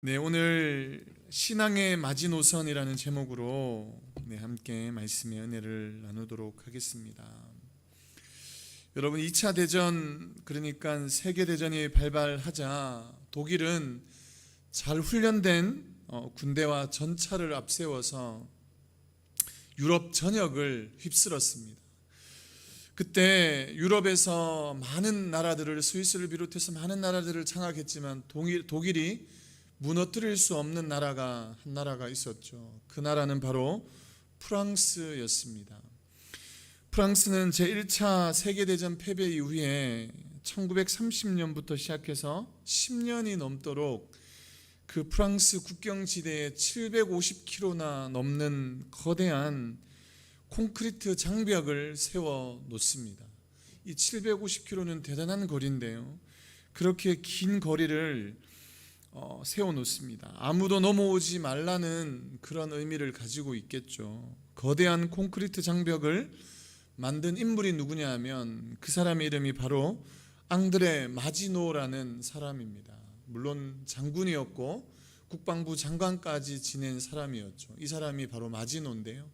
네, 오늘 신앙의 마지노선이라는 제목으로 함께 말씀의 은혜를 나누도록 하겠습니다. 여러분, 2차 대전, 그러니까 세계대전이 발발하자 독일은 잘 훈련된 군대와 전차를 앞세워서 유럽 전역을 휩쓸었습니다. 그때 유럽에서 많은 나라들을, 스위스를 비롯해서 많은 나라들을 장악했지만 독일이 무너뜨릴 수 없는 나라가 한 나라가 있었죠. 그 나라는 바로 프랑스였습니다. 프랑스는 제1차 세계대전 패배 이후에 1930년부터 시작해서 10년이 넘도록 그 프랑스 국경지대에 750km나 넘는 거대한 콘크리트 장벽을 세워 놓습니다. 이 750km는 대단한 거리인데요, 그렇게 긴 거리를 세워놓습니다. 아무도 넘어오지 말라는 그런 의미를 가지고 있겠죠. 거대한 콘크리트 장벽을 만든 인물이 누구냐 하면 그 사람의 이름이 바로 앙드레 마지노라는 사람입니다. 물론 장군이었고 국방부 장관까지 지낸 사람이었죠. 이 사람이 바로 마지노인데요,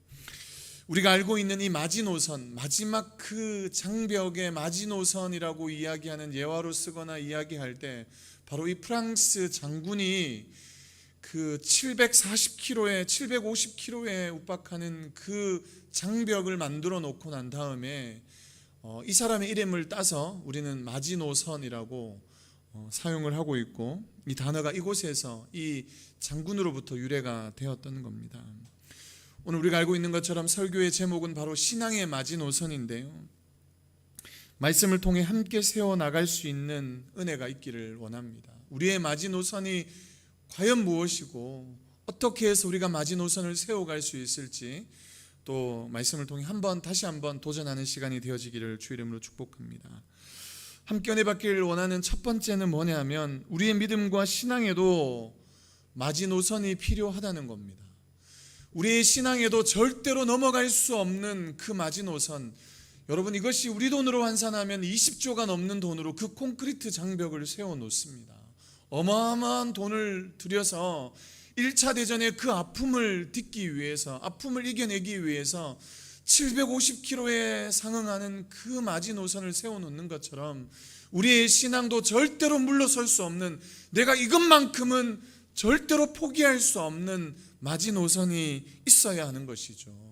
우리가 알고 있는 이 마지노선, 마지막 그 장벽의 마지노선이라고 이야기하는 예화로 쓰거나 이야기할 때 바로 이 프랑스 장군이 그 740km에 750km에 육박하는 그 장벽을 만들어 놓고 난 다음에 이 사람의 이름을 따서 우리는 마지노선이라고 사용을 하고 있고, 이 단어가 이곳에서 이 장군으로부터 유래가 되었던 겁니다. 오늘 우리가 알고 있는 것처럼 설교의 제목은 바로 신앙의 마지노선인데요, 말씀을 통해 함께 세워나갈 수 있는 은혜가 있기를 원합니다. 우리의 마지노선이 과연 무엇이고 어떻게 해서 우리가 마지노선을 세워갈 수 있을지, 또 말씀을 통해 다시 한번 도전하는 시간이 되어지기를 주 이름으로 축복합니다. 함께 은혜 받기를 원하는 첫 번째는 뭐냐 하면 우리의 믿음과 신앙에도 마지노선이 필요하다는 겁니다. 우리의 신앙에도 절대로 넘어갈 수 없는 그 마지노선, 여러분, 이것이 우리 돈으로 환산하면 20조가 넘는 돈으로 그 콘크리트 장벽을 세워놓습니다. 어마어마한 돈을 들여서 1차 대전의 그 아픔을 딛기 위해서, 아픔을 이겨내기 위해서 750km에 상응하는 그 마지노선을 세워놓는 것처럼 우리의 신앙도 절대로 물러설 수 없는, 내가 이것만큼은 절대로 포기할 수 없는 마지노선이 있어야 하는 것이죠.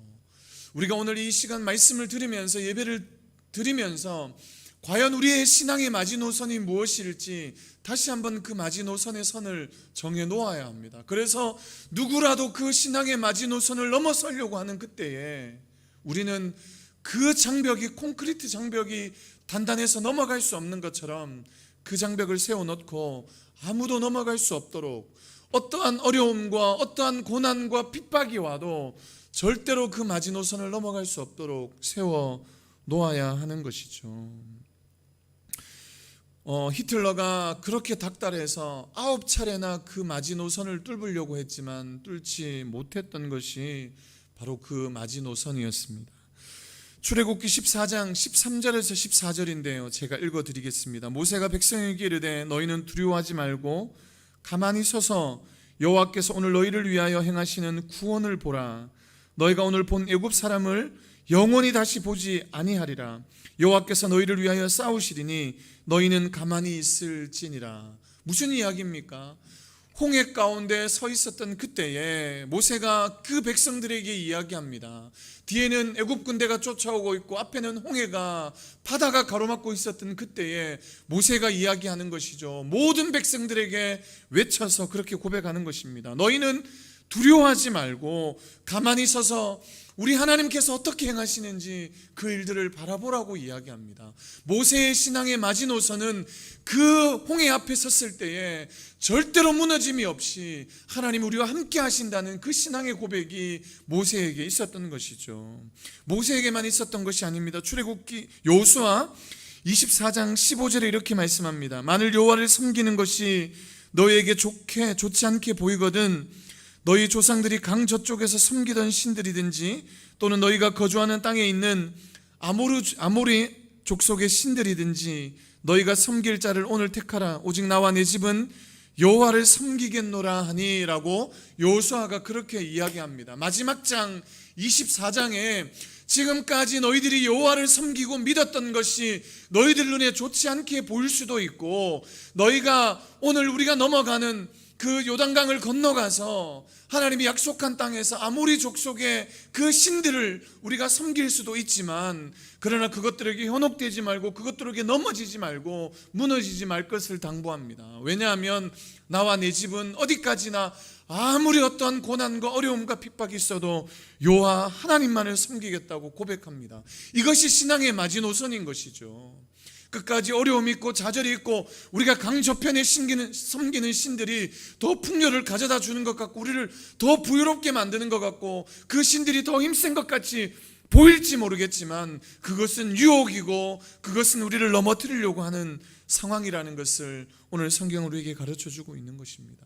우리가 오늘 이 시간 말씀을 들으면서, 예배를 드리면서 과연 우리의 신앙의 마지노선이 무엇일지 다시 한번 그 마지노선의 선을 정해 놓아야 합니다. 그래서 누구라도 그 신앙의 마지노선을 넘어서려고 하는 그때에 우리는 그 장벽이, 콘크리트 장벽이 단단해서 넘어갈 수 없는 것처럼 그 장벽을 세워놓고 아무도 넘어갈 수 없도록, 어떠한 어려움과 어떠한 고난과 핍박이 와도 절대로 그 마지노선을 넘어갈 수 없도록 세워 놓아야 하는 것이죠. 히틀러가 그렇게 닥달해서 9차례나 그 마지노선을 뚫으려고 했지만 뚫지 못했던 것이 바로 그 마지노선이었습니다. 출애굽기 14장 13절에서 14절인데요, 제가 읽어드리겠습니다. 모세가 백성에게 이르되 너희는 두려워하지 말고 가만히 서서 여호와께서 오늘 너희를 위하여 행하시는 구원을 보라. 너희가 오늘 본 애굽 사람을 영원히 다시 보지 아니하리라. 여호와께서 너희를 위하여 싸우시리니 너희는 가만히 있을지니라. 무슨 이야기입니까? 홍해 가운데 서 있었던 그때에 모세가 그 백성들에게 이야기합니다. 뒤에는 애굽 군대가 쫓아오고 있고 앞에는 홍해가, 바다가 가로막고 있었던 그때에 모세가 이야기하는 것이죠. 모든 백성들에게 외쳐서 그렇게 고백하는 것입니다. 너희는 두려워하지 말고 가만히 서서 우리 하나님께서 어떻게 행하시는지 그 일들을 바라보라고 이야기합니다. 모세의 신앙의 마지노선은 그 홍해 앞에 섰을 때에 절대로 무너짐이 없이 하나님 우리와 함께 하신다는 그 신앙의 고백이 모세에게 있었던 것이죠. 모세에게만 있었던 것이 아닙니다. 출애굽기 여호수아 24장 15절에 이렇게 말씀합니다. 만일 여호와를 섬기는 것이 너희에게 좋지 않게 보이거든 너희 조상들이 강 저쪽에서 섬기던 신들이든지 또는 너희가 거주하는 땅에 있는 아모리 족속의 신들이든지 너희가 섬길 자를 오늘 택하라. 오직 나와 내 집은 여호와를 섬기겠노라 하니라고 여호수아가 그렇게 이야기합니다. 마지막 장 24장에 지금까지 너희들이 여호와를 섬기고 믿었던 것이 너희들 눈에 좋지 않게 보일 수도 있고, 너희가 오늘 우리가 넘어가는 그 요단강을 건너가서 하나님이 약속한 땅에서 아모리 족속의 그 신들을 우리가 섬길 수도 있지만, 그러나 그것들에게 현혹되지 말고 그것들에게 넘어지지 말고 무너지지 말 것을 당부합니다. 왜냐하면 나와 내 집은 어디까지나 아무리 어떠한 고난과 어려움과 핍박이 있어도 여호와 하나님만을 섬기겠다고 고백합니다. 이것이 신앙의 마지노선인 것이죠. 끝까지 어려움이 있고 좌절이 있고 우리가 강저편에 섬기는 신들이 더 풍요를 가져다 주는 것 같고 우리를 더 부유롭게 만드는 것 같고 그 신들이 더 힘센 것 같이 보일지 모르겠지만, 그것은 유혹이고 그것은 우리를 넘어뜨리려고 하는 상황이라는 것을 오늘 성경은 우리에게 가르쳐주고 있는 것입니다.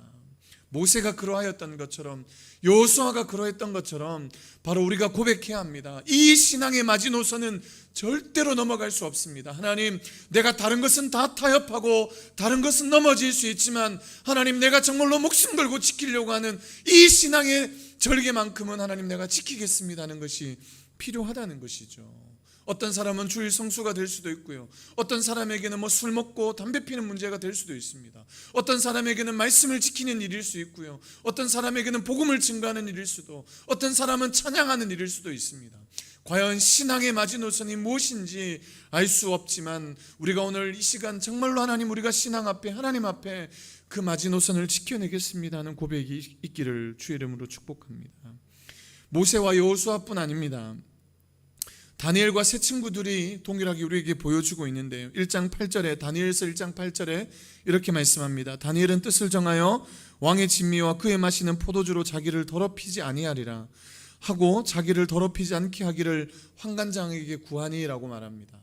모세가 그러하였던 것처럼, 여호수아가 그러했던 것처럼 바로 우리가 고백해야 합니다. 이 신앙의 마지노선은 절대로 넘어갈 수 없습니다. 하나님, 내가 다른 것은 다 타협하고 다른 것은 넘어질 수 있지만 하나님, 내가 정말로 목숨 걸고 지키려고 하는 이 신앙의 절개만큼은 하나님 내가 지키겠습니다 하는 것이 필요하다는 것이죠. 어떤 사람은 주일 성수가 될 수도 있고요, 어떤 사람에게는 술 먹고 담배 피는 문제가 될 수도 있습니다. 어떤 사람에게는 말씀을 지키는 일일 수 있고요, 어떤 사람에게는 복음을 증거하는 일일 수도, 어떤 사람은 찬양하는 일일 수도 있습니다. 과연 신앙의 마지노선이 무엇인지 알 수 없지만 우리가 오늘 이 시간 정말로 하나님, 우리가 신앙 앞에 하나님 앞에 그 마지노선을 지켜내겠습니다 하는 고백이 있기를 주의 이름으로 축복합니다. 모세와 여호수아뿐 아닙니다. 다니엘과 세 친구들이 동일하게 우리에게 보여주고 있는데요, 1장 8절에 다니엘서 1장 8절에 이렇게 말씀합니다. 다니엘은 뜻을 정하여 왕의 진미와 그의 마시는 포도주로 자기를 더럽히지 아니하리라 하고 자기를 더럽히지 않게 하기를 환관장에게 구하니라고 말합니다.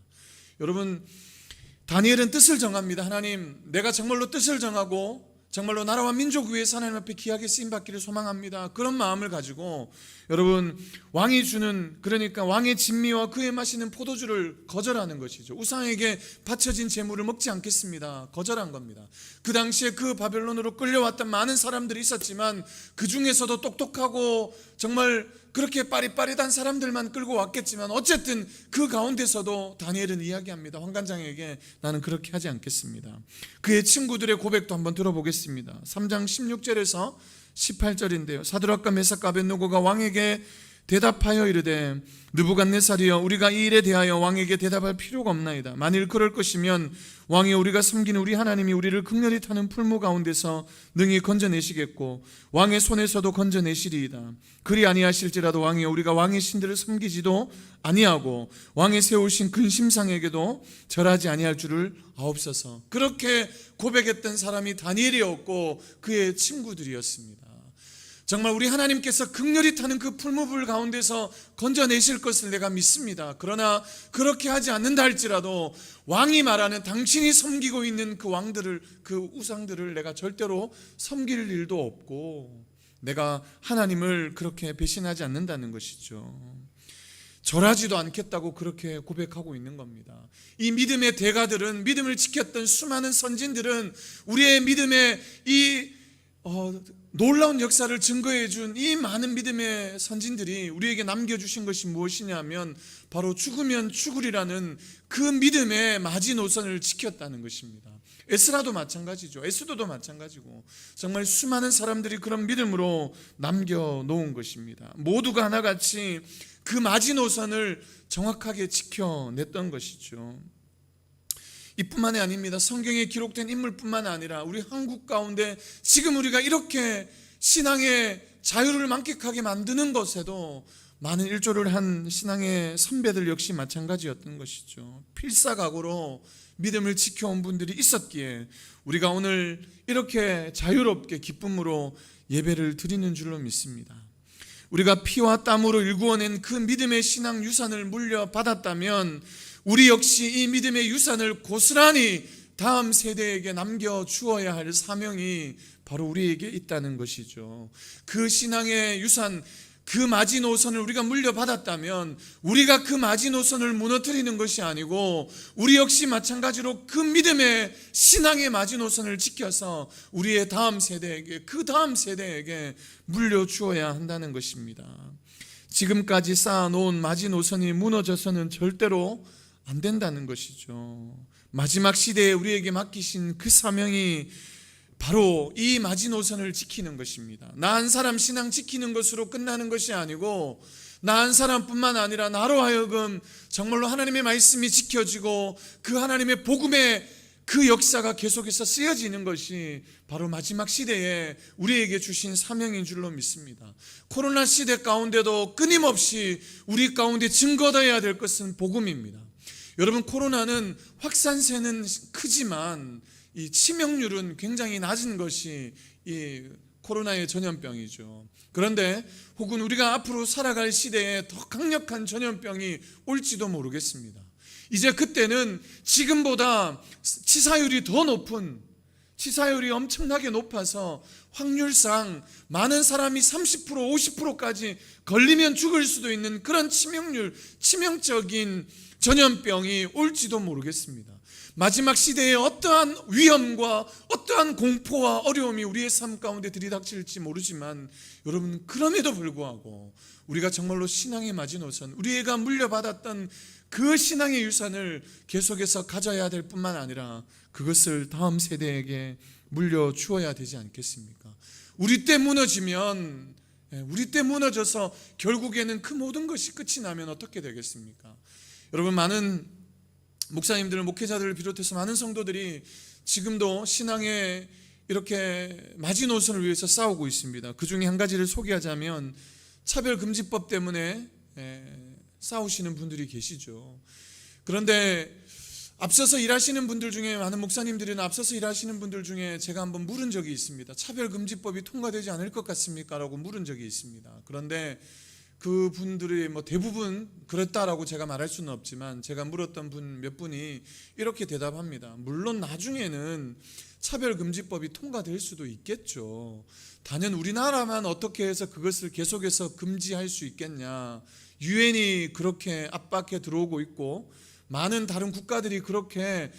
여러분, 다니엘은 뜻을 정합니다. 하나님, 내가 정말로 뜻을 정하고 정말로 나라와 민족 위해서 하나님 앞에 귀하게 쓰임받기를 소망합니다. 그런 마음을 가지고 여러분, 왕이 주는, 그러니까 왕의 진미와 그의 마시는 포도주를 거절하는 것이죠. 우상에게 바쳐진 제물을 먹지 않겠습니다, 거절한 겁니다. 그 당시에 그 바벨론으로 끌려왔던 많은 사람들이 있었지만 그 중에서도 똑똑하고 정말 그렇게 빠릿빠릿한 사람들만 끌고 왔겠지만 어쨌든 그 가운데서도 다니엘은 이야기합니다. 환관장에게 나는 그렇게 하지 않겠습니다. 그의 친구들의 고백도 한번 들어보겠습니다. 3장 16절에서 18절인데요 사드락과 메삭과 아벳느고가 왕에게 대답하여 이르되 느부갓네살이여, 우리가 이 일에 대하여 왕에게 대답할 필요가 없나이다. 만일 그럴 것이면 왕이 우리가 섬기는 우리 하나님이 우리를 극렬히 타는 풀무 가운데서 능히 건져내시겠고 왕의 손에서도 건져내시리이다. 그리 아니하실지라도 왕이여, 우리가 왕의 신들을 섬기지도 아니하고 왕의 세우신 근심상에게도 절하지 아니할 줄을 아옵소서. 그렇게 고백했던 사람이 다니엘이었고 그의 친구들이었습니다. 정말 우리 하나님께서 극렬히 타는 그 풀무불 가운데서 건져내실 것을 내가 믿습니다. 그러나 그렇게 하지 않는다 할지라도 왕이 말하는 당신이 섬기고 있는 그 왕들을, 그 우상들을 내가 절대로 섬길 일도 없고 내가 하나님을 그렇게 배신하지 않는다는 것이죠. 절하지도 않겠다고 그렇게 고백하고 있는 겁니다. 이 믿음의 대가들은, 믿음을 지켰던 수많은 선진들은 우리의 믿음의 이 놀라운 역사를 증거해 준 이 많은 믿음의 선진들이 우리에게 남겨주신 것이 무엇이냐면 바로 죽으면 죽으리라는 그 믿음의 마지노선을 지켰다는 것입니다. 에스라도 마찬가지죠. 에스더도 마찬가지고 정말 수많은 사람들이 그런 믿음으로 남겨놓은 것입니다. 모두가 하나같이 그 마지노선을 정확하게 지켜냈던 것이죠. 이뿐만이 아닙니다. 성경에 기록된 인물뿐만 아니라 우리 한국 가운데 지금 우리가 이렇게 신앙의 자유를 만끽하게 만드는 것에도 많은 일조를 한 신앙의 선배들 역시 마찬가지였던 것이죠. 필사각오로 믿음을 지켜온 분들이 있었기에 우리가 오늘 이렇게 자유롭게 기쁨으로 예배를 드리는 줄로 믿습니다. 우리가 피와 땀으로 일구어낸 그 믿음의 신앙 유산을 물려받았다면 우리 역시 이 믿음의 유산을 고스란히 다음 세대에게 남겨주어야 할 사명이 바로 우리에게 있다는 것이죠. 그 신앙의 유산, 그 마지노선을 우리가 물려받았다면 우리가 그 마지노선을 무너뜨리는 것이 아니고 우리 역시 마찬가지로 그 믿음의 신앙의 마지노선을 지켜서 우리의 다음 세대에게, 그 다음 세대에게 물려주어야 한다는 것입니다. 지금까지 쌓아놓은 마지노선이 무너져서는 절대로 안 된다는 것이죠. 마지막 시대에 우리에게 맡기신 그 사명이 바로 이 마지노선을 지키는 것입니다. 나 한 사람 신앙 지키는 것으로 끝나는 것이 아니고 나 한 사람뿐만 아니라 나로 하여금 정말로 하나님의 말씀이 지켜지고 그 하나님의 복음의 그 역사가 계속해서 쓰여지는 것이 바로 마지막 시대에 우리에게 주신 사명인 줄로 믿습니다. 코로나 시대 가운데도 끊임없이 우리 가운데 증거되어야 될 것은 복음입니다. 여러분, 코로나는 확산세는 크지만 이 치명률은 굉장히 낮은 것이 이 코로나의 전염병이죠. 그런데 혹은 우리가 앞으로 살아갈 시대에 더 강력한 전염병이 올지도 모르겠습니다. 이제 그때는 지금보다 치사율이 더 높은, 치사율이 엄청나게 높아서 확률상 많은 사람이 30% 50%까지 걸리면 죽을 수도 있는 그런 치명적인 전염병이 올지도 모르겠습니다. 마지막 시대에 어떠한 위험과 어떠한 공포와 어려움이 우리의 삶 가운데 들이닥칠지 모르지만 여러분, 그럼에도 불구하고 우리가 정말로 신앙의 마지노선, 우리가 물려받았던 그 신앙의 유산을 계속해서 가져야 될 뿐만 아니라 그것을 다음 세대에게 물려주어야 되지 않겠습니까? 우리 때 무너지면, 우리 때 무너져서 결국에는 그 모든 것이 끝이 나면 어떻게 되겠습니까? 여러분, 많은 목사님들, 목회자들을 비롯해서 많은 성도들이 지금도 신앙의 이렇게 마지노선을 위해서 싸우고 있습니다. 그 중에 한 가지를 소개하자면 차별금지법 때문에 싸우시는 분들이 계시죠. 그런데 앞서서 일하시는 분들 중에, 많은 목사님들이나 앞서서 일하시는 분들 중에 제가 한번 물은 적이 있습니다. 차별금지법이 통과되지 않을 것 같습니까? 라고 물은 적이 있습니다. 그런데 그 분들이 대부분 그랬다라고 제가 말할 수는 없지만 제가 물었던 분 몇 분이 이렇게 대답합니다. 물론 나중에는 차별금지법이 통과될 수도 있겠죠. 단연 우리나라만 어떻게 해서 그것을 계속해서 금지할 수 있겠냐. 유엔이 그렇게 압박해 들어오고 있고 많은 다른 국가들이 그렇게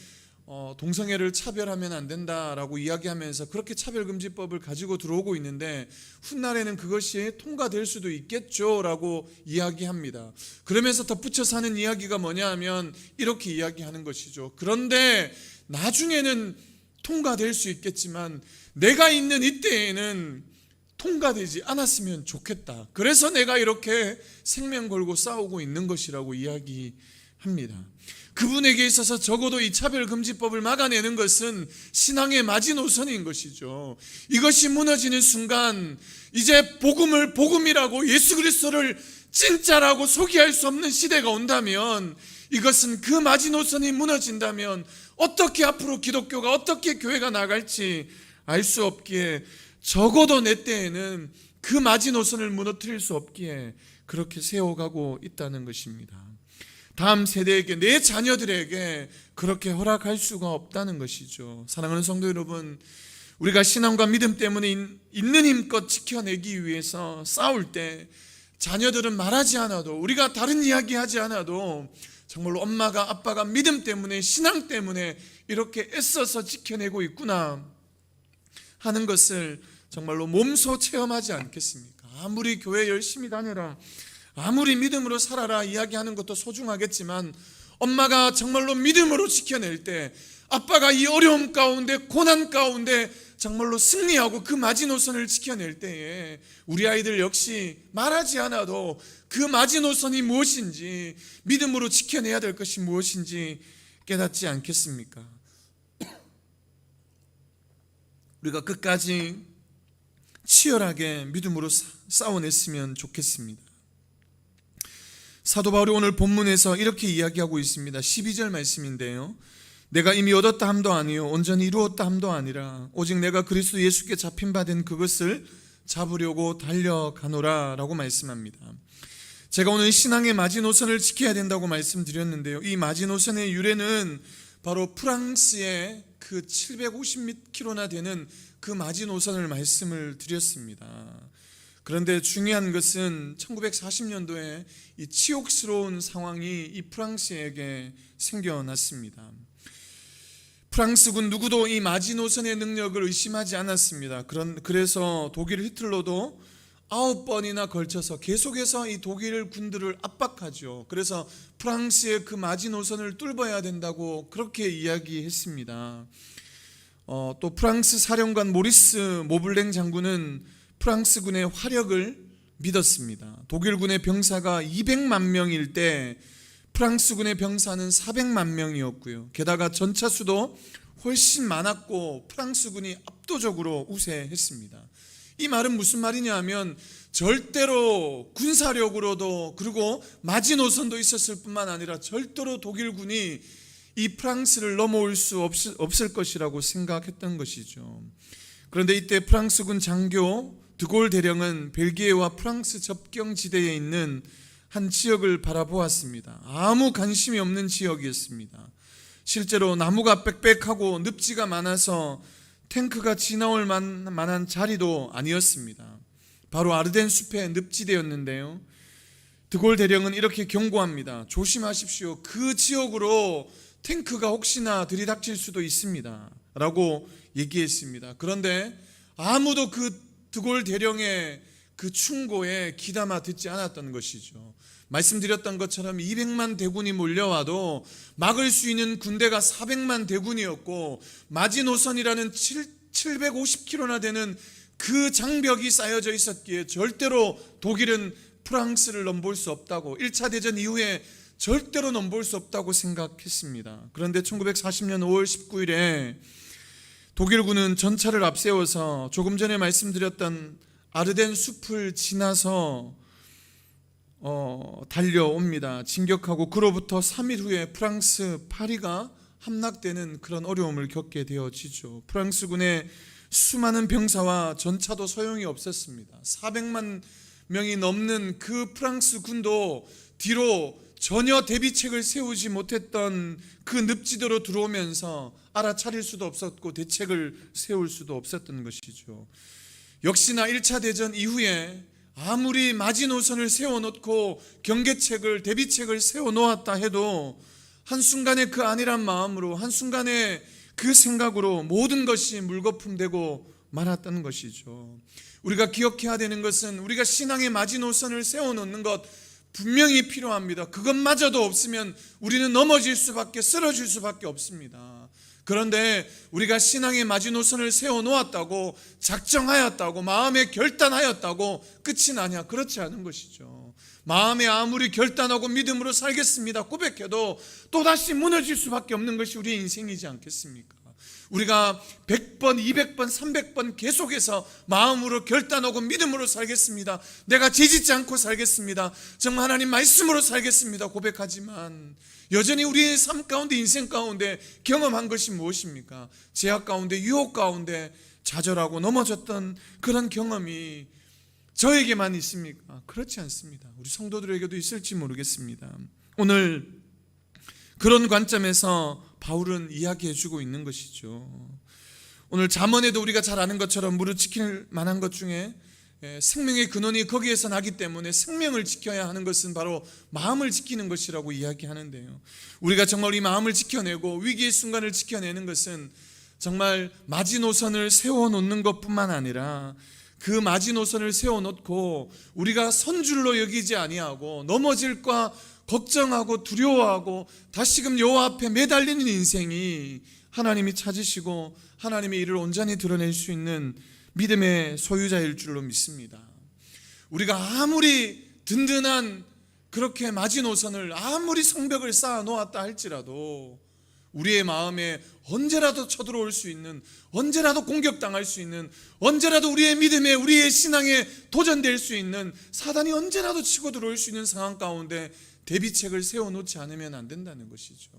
동성애를 차별하면 안 된다라고 이야기하면서 그렇게 차별금지법을 가지고 들어오고 있는데 훗날에는 그것이 통과될 수도 있겠죠 라고 이야기합니다. 그러면서 덧붙여서 하는 이야기가 뭐냐 하면 이렇게 이야기하는 것이죠. 그런데 나중에는 통과될 수 있겠지만 내가 있는 이때에는 통과되지 않았으면 좋겠다. 그래서 내가 이렇게 생명 걸고 싸우고 있는 것이라고 이야기합니다. 그분에게 있어서 적어도 이 차별금지법을 막아내는 것은 신앙의 마지노선인 것이죠. 이것이 무너지는 순간 이제 복음을 복음이라고, 예수 그리스도를 진짜라고 소개할 수 없는 시대가 온다면, 이것은 그 마지노선이 무너진다면 어떻게 앞으로 기독교가, 어떻게 교회가 나갈지 알 수 없기에, 적어도 내 때에는 그 마지노선을 무너뜨릴 수 없기에 그렇게 세워가고 있다는 것입니다. 다음 세대에게, 내 자녀들에게 그렇게 허락할 수가 없다는 것이죠. 사랑하는 성도 여러분, 우리가 신앙과 믿음 때문에 있는 힘껏 지켜내기 위해서 싸울 때 자녀들은 말하지 않아도, 우리가 다른 이야기하지 않아도 정말로 엄마가, 아빠가 믿음 때문에, 신앙 때문에 이렇게 애써서 지켜내고 있구나 하는 것을 정말로 몸소 체험하지 않겠습니까? 아무리 교회 열심히 다녀라, 아무리 믿음으로 살아라 이야기하는 것도 소중하겠지만 엄마가 정말로 믿음으로 지켜낼 때, 아빠가 이 어려움 가운데, 고난 가운데 정말로 승리하고 그 마지노선을 지켜낼 때에 우리 아이들 역시 말하지 않아도 그 마지노선이 무엇인지, 믿음으로 지켜내야 될 것이 무엇인지 깨닫지 않겠습니까? 우리가 끝까지 치열하게 믿음으로 싸워냈으면 좋겠습니다. 사도 바울이 오늘 본문에서 이렇게 이야기하고 있습니다. 12절 말씀인데요, 내가 이미 얻었다 함도 아니요 온전히 이루었다 함도 아니라 오직 내가 그리스도 예수께 잡힌 바 된 그것을 잡으려고 달려가노라 라고 말씀합니다. 제가 오늘 신앙의 마지노선을 지켜야 된다고 말씀드렸는데요, 이 마지노선의 유래는 바로 프랑스의 그 750km나 되는 그 마지노선을 말씀을 드렸습니다. 그런데 중요한 것은 1940년도에 이 치욕스러운 상황이 이 프랑스에게 생겨났습니다. 프랑스군 누구도 이 마지노선의 능력을 의심하지 않았습니다. 그래서 독일 히틀러도 9번이나 걸쳐서 계속해서 이 독일 군들을 압박하죠. 그래서 프랑스의 그 마지노선을 뚫어야 된다고 그렇게 이야기했습니다. 또 프랑스 사령관 모리스 모블랭 장군은 프랑스군의 화력을 믿었습니다. 독일군의 병사가 200만 명일 때 프랑스군의 병사는 400만 명이었고요. 게다가 전차 수도 훨씬 많았고 프랑스군이 압도적으로 우세했습니다. 이 말은 무슨 말이냐 하면 절대로 군사력으로도 그리고 마지노선도 있었을 뿐만 아니라 절대로 독일군이 이 프랑스를 넘어올 수 없을 것이라고 생각했던 것이죠. 그런데 이때 프랑스군 장교 드골 대령은 벨기에와 프랑스 접경지대에 있는 한 지역을 바라보았습니다. 아무 관심이 없는 지역이었습니다. 실제로 나무가 빽빽하고 늪지가 많아서 탱크가 지나올 만한 자리도 아니었습니다. 바로 아르덴 숲의 늪지대였는데요. 드골 대령은 이렇게 경고합니다. 조심하십시오. 그 지역으로 탱크가 혹시나 들이닥칠 수도 있습니다 라고 얘기했습니다. 그런데 아무도 그 드골 대령의 그 충고에 귀담아 듣지 않았던 것이죠. 말씀드렸던 것처럼 200만 대군이 몰려와도 막을 수 있는 군대가 400만 대군이었고 마지노선이라는 750km나 되는 그 장벽이 쌓여져 있었기에 절대로 독일은 프랑스를 넘볼 수 없다고, 1차 대전 이후에 절대로 넘볼 수 없다고 생각했습니다. 그런데 1940년 5월 19일에 독일군은 전차를 앞세워서 조금 전에 말씀드렸던 아르덴 숲을 지나서 달려옵니다. 진격하고 그로부터 3일 후에 프랑스 파리가 함락되는 그런 어려움을 겪게 되어지죠. 프랑스군의 수많은 병사와 전차도 소용이 없었습니다. 400만 명이 넘는 그 프랑스 군도 뒤로 전혀 대비책을 세우지 못했던 그 늪지대로 들어오면서 알아차릴 수도 없었고 대책을 세울 수도 없었던 것이죠. 역시나 1차 대전 이후에 아무리 마지노선을 세워놓고 경계책을, 대비책을 세워놓았다 해도 한순간에 그 안일한 마음으로, 한순간에 그 생각으로 모든 것이 물거품되고 말았던 것이죠. 우리가 기억해야 되는 것은 우리가 신앙의 마지노선을 세워놓는 것 분명히 필요합니다. 그것마저도 없으면 우리는 넘어질 수밖에, 쓰러질 수밖에 없습니다. 그런데 우리가 신앙의 마지노선을 세워놓았다고, 작정하였다고, 마음에 결단하였다고 끝이 나냐? 그렇지 않은 것이죠. 마음에 아무리 결단하고 믿음으로 살겠습니다 고백해도 또다시 무너질 수밖에 없는 것이 우리의 인생이지 않겠습니까? 우리가 100번, 200번, 300번 계속해서 마음으로 결단하고 믿음으로 살겠습니다, 내가 죄짓지 않고 살겠습니다, 정말 하나님 말씀으로 살겠습니다 고백하지만 여전히 우리의 삶 가운데, 인생 가운데 경험한 것이 무엇입니까? 제약 가운데, 유혹 가운데 좌절하고 넘어졌던 그런 경험이 저에게만 있습니까? 그렇지 않습니다. 우리 성도들에게도 있을지 모르겠습니다. 오늘 그런 관점에서 바울은 이야기해주고 있는 것이죠. 오늘 잠언에도 우리가 잘 아는 것처럼 무릇 지킬 만한 것 중에 생명의 근원이 거기에서 나기 때문에 생명을 지켜야 하는 것은 바로 마음을 지키는 것이라고 이야기하는데요. 우리가 정말 이 마음을 지켜내고 위기의 순간을 지켜내는 것은 정말 마지노선을 세워놓는 것뿐만 아니라 그 마지노선을 세워놓고 우리가 선줄로 여기지 아니하고 넘어질까 걱정하고 두려워하고 다시금 여호와 앞에 매달리는 인생이 하나님이 찾으시고 하나님의 일을 온전히 드러낼 수 있는 믿음의 소유자일 줄로 믿습니다. 우리가 아무리 든든한 그렇게 마지노선을, 아무리 성벽을 쌓아 놓았다 할지라도 우리의 마음에 언제라도 쳐들어올 수 있는, 언제라도 공격당할 수 있는, 언제라도 우리의 믿음에, 우리의 신앙에 도전될 수 있는, 사단이 언제라도 치고 들어올 수 있는 상황 가운데 대비책을 세워놓지 않으면 안 된다는 것이죠.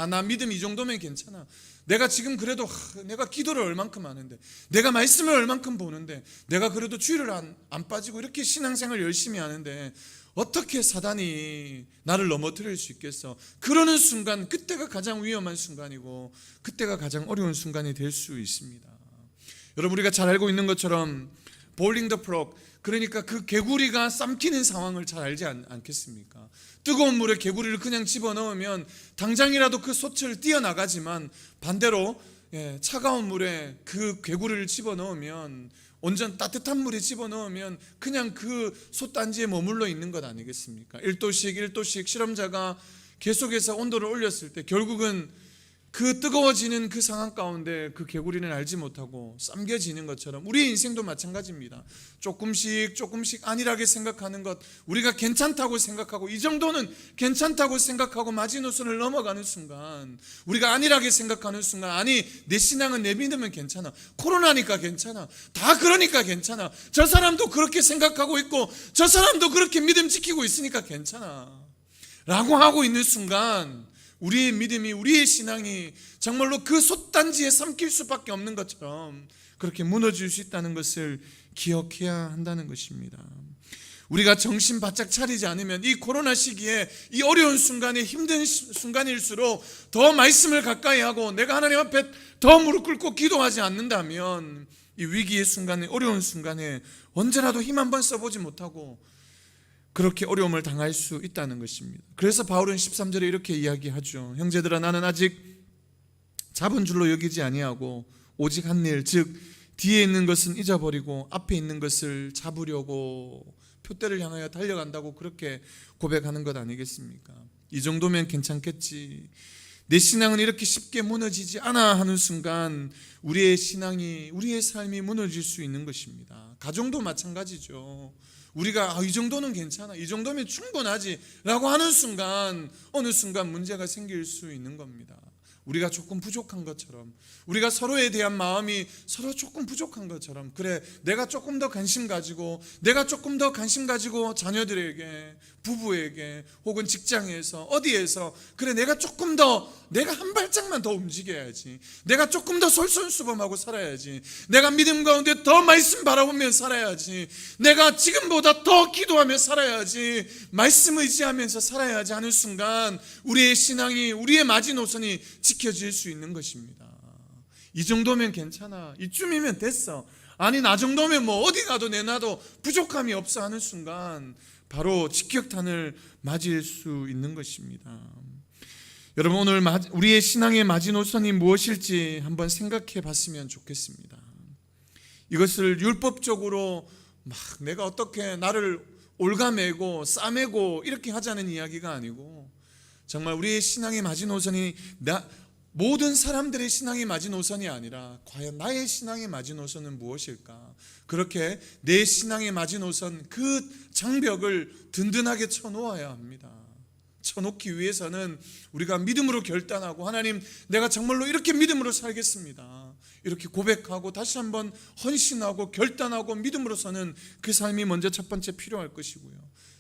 나 믿음 이 정도면 괜찮아, 내가 지금 그래도 내가 기도를 얼만큼 하는데, 내가 말씀을 얼만큼 보는데, 내가 그래도 주의를 안 빠지고 이렇게 신앙생활 열심히 하는데 어떻게 사단이 나를 넘어뜨릴 수 있겠어? 그러는 순간, 그때가 가장 위험한 순간이고 그때가 가장 어려운 순간이 될 수 있습니다. 여러분, 우리가 잘 알고 있는 것처럼 boiling the frog, 그러니까 그 개구리가 삼키는 상황을 잘 알지 않겠습니까? 뜨거운 물에 개구리를 그냥 집어넣으면 당장이라도 그 솥을 띄어나가지만 반대로 차가운 물에 그 개구리를 집어넣으면, 온전 따뜻한 물에 집어넣으면 그냥 그 솥단지에 머물러 있는 것 아니겠습니까? 1도씩 실험자가 계속해서 온도를 올렸을 때 결국은 그 뜨거워지는 그 상황 가운데 그 개구리는 알지 못하고 삼겨지는 것처럼 우리의 인생도 마찬가지입니다. 조금씩 안일하게 생각하는 것, 우리가 괜찮다고 생각하고 이 정도는 괜찮다고 생각하고 마지노선을 넘어가는 순간, 우리가 안일하게 생각하는 순간, 아니 내 신앙은 내 믿으면 괜찮아, 코로나니까 괜찮아, 다 그러니까 괜찮아, 저 사람도 그렇게 생각하고 있고 저 사람도 그렇게 믿음 지키고 있으니까 괜찮아 라고 하고 있는 순간 우리의 믿음이, 우리의 신앙이 정말로 그 솥단지에 삼킬 수밖에 없는 것처럼 그렇게 무너질 수 있다는 것을 기억해야 한다는 것입니다. 우리가 정신 바짝 차리지 않으면 이 코로나 시기에, 이 어려운 순간에, 힘든 순간일수록 더 말씀을 가까이 하고 내가 하나님 앞에 더 무릎 꿇고 기도하지 않는다면 이 위기의 순간에, 어려운 순간에 언제라도 힘 한번 써보지 못하고 그렇게 어려움을 당할 수 있다는 것입니다. 그래서 바울은 13절에 이렇게 이야기하죠. 형제들아, 나는 아직 잡은 줄로 여기지 아니하고 오직 한 일, 즉 뒤에 있는 것은 잊어버리고 앞에 있는 것을 잡으려고 표대를 향하여 달려간다고 그렇게 고백하는 것 아니겠습니까? 이 정도면 괜찮겠지, 내 신앙은 이렇게 쉽게 무너지지 않아 하는 순간 우리의 신앙이, 우리의 삶이 무너질 수 있는 것입니다. 가정도 마찬가지죠. 우리가 이 정도는 괜찮아, 이 정도면 충분하지 라고 하는 순간 어느 순간 문제가 생길 수 있는 겁니다. 우리가 조금 부족한 것처럼, 우리가 서로에 대한 마음이 서로 조금 부족한 것처럼, 그래 내가 조금 더 관심 가지고, 내가 조금 더 관심 가지고 자녀들에게, 부부에게, 혹은 직장에서, 어디에서, 그래 내가 조금 더, 내가 한 발짝만 더 움직여야지, 내가 조금 더 솔선수범하고 살아야지, 내가 믿음 가운데 더 말씀 바라보며 살아야지, 내가 지금보다 더 기도하며 살아야지, 말씀 의지하면서 살아야지 하는 순간 우리의 신앙이, 우리의 마지노선이 지켜질 수 있는 것입니다. 이 정도면 괜찮아, 이쯤이면 됐어, 아니 나 정도면 뭐 어디 가도 내놔도 부족함이 없어 하는 순간 바로 직격탄을 맞을 수 있는 것입니다. 여러분, 오늘 우리의 신앙의 마지노선이 무엇일지 한번 생각해 봤으면 좋겠습니다. 이것을 율법적으로 막 내가 어떻게 나를 올가매고 싸매고 이렇게 하자는 이야기가 아니고, 정말 우리의 신앙의 마지노선이 모든 사람들의 신앙의 마지노선이 아니라 과연 나의 신앙의 마지노선은 무엇일까? 그렇게 내 신앙의 마지노선, 그 장벽을 든든하게 쳐놓아야 합니다. 쳐놓기 위해서는 우리가 믿음으로 결단하고, 하나님 내가 정말로 이렇게 믿음으로 살겠습니다, 이렇게 고백하고 다시 한번 헌신하고 결단하고 믿음으로서는 그 삶이 먼저 첫 번째 필요할 것이고요.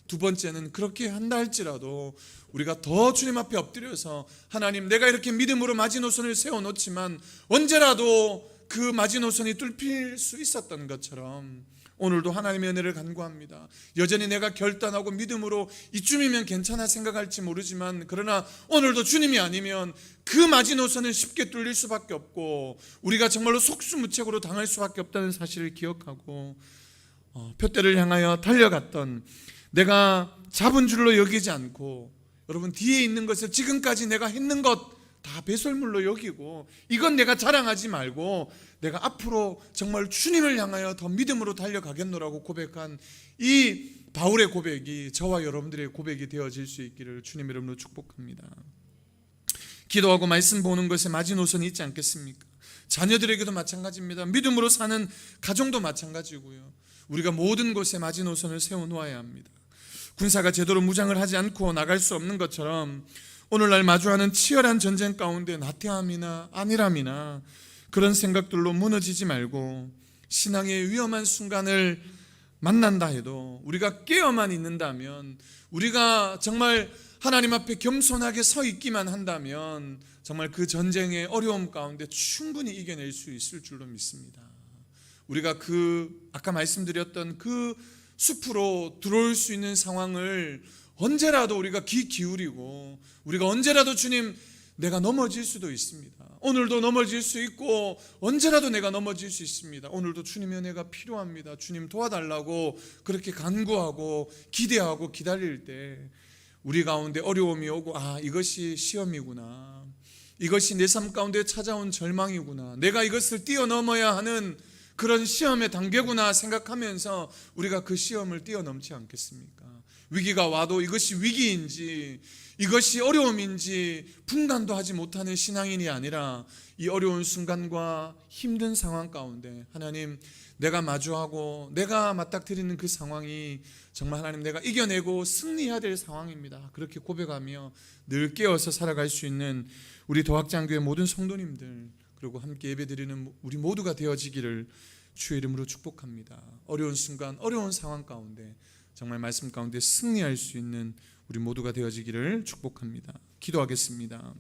두 번째는 그렇게 한다 할지라도 우리가 더 주님 앞에 엎드려서, 하나님 내가 이렇게 믿음으로 마지노선을 세워놓지만 언제라도 그 마지노선이 뚫힐 수 있었던 것처럼 오늘도 하나님의 은혜를 간구합니다. 여전히 내가 결단하고 믿음으로 이쯤이면 괜찮아 생각할지 모르지만, 그러나 오늘도 주님이 아니면 그 마지노선은 쉽게 뚫릴 수밖에 없고 우리가 정말로 속수무책으로 당할 수밖에 없다는 사실을 기억하고 표대를 향하여 달려갔던, 내가 잡은 줄로 여기지 않고, 여러분 뒤에 있는 것을 지금까지 내가 했는 것 다 배설물로 여기고, 이건 내가 자랑하지 말고 내가 앞으로 정말 주님을 향하여 더 믿음으로 달려가겠노라고 고백한 이 바울의 고백이 저와 여러분들의 고백이 되어질 수 있기를 주님의 이름으로 축복합니다. 기도하고 말씀 보는 것에 마지노선이 있지 않겠습니까? 자녀들에게도 마찬가지입니다. 믿음으로 사는 가정도 마찬가지고요. 우리가 모든 곳에 마지노선을 세워놓아야 합니다. 군사가 제대로 무장을 하지 않고 나갈 수 없는 것처럼 오늘날 마주하는 치열한 전쟁 가운데 나태함이나 안일함이나 그런 생각들로 무너지지 말고, 신앙의 위험한 순간을 만난다 해도 우리가 깨어만 있는다면, 우리가 정말 하나님 앞에 겸손하게 서 있기만 한다면 정말 그 전쟁의 어려움 가운데 충분히 이겨낼 수 있을 줄로 믿습니다. 우리가 아까 말씀드렸던 그 숲으로 들어올 수 있는 상황을 언제라도 우리가 귀 기울이고, 우리가 언제라도 주님 내가 넘어질 수도 있습니다, 오늘도 넘어질 수 있고 언제라도 내가 넘어질 수 있습니다. 오늘도 주님의 은혜가 필요합니다. 주님 도와달라고 그렇게 간구하고 기대하고 기다릴 때 우리 가운데 어려움이 오고 이것이 시험이구나, 이것이 내 삶 가운데 찾아온 절망이구나, 내가 이것을 뛰어넘어야 하는 그런 시험의 단계구나 생각하면서 우리가 그 시험을 뛰어넘지 않겠습니까? 위기가 와도 이것이 위기인지 이것이 어려움인지 분간도 하지 못하는 신앙인이 아니라 이 어려운 순간과 힘든 상황 가운데 하나님, 내가 마주하고 내가 맞닥뜨리는 그 상황이 정말 하나님 내가 이겨내고 승리해야 될 상황입니다, 그렇게 고백하며 늘 깨어서 살아갈 수 있는 우리 도학장교회 모든 성도님들, 그리고 함께 예배드리는 우리 모두가 되어지기를 주의 이름으로 축복합니다. 어려운 순간, 어려운 상황 가운데 정말 말씀 가운데 승리할 수 있는 우리 모두가 되어지기를 축복합니다. 기도하겠습니다.